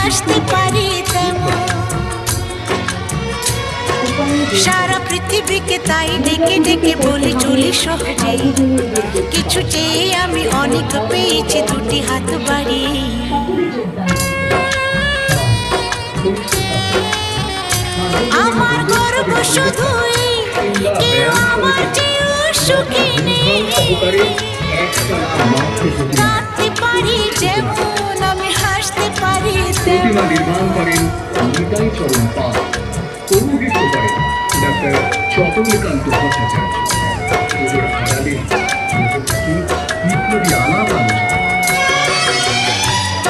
হাসতে পারি তেমন। সারা পৃথিবীকে তাই ডেকে ডেকে বলি চলি সহজে, কিছু চেয়ে আমি অনেক পেয়েছি দুটি হাত বাড়িয়ে। আমার গর্ব শুধুই কেউ আমার চেয়েও সুখী নেই। কাঁদতে পারি যেমন আমি হাসতে পারি প্রতিমা নির্মাণ করেন নিতাই চরণ পাল, পৌরোহিত্য করেন ডাক্তার চট্টগ্রান্ত ভট্টাচার্য। পুজোর আড়ালে বিপ্লবী আলাপ আলোচনা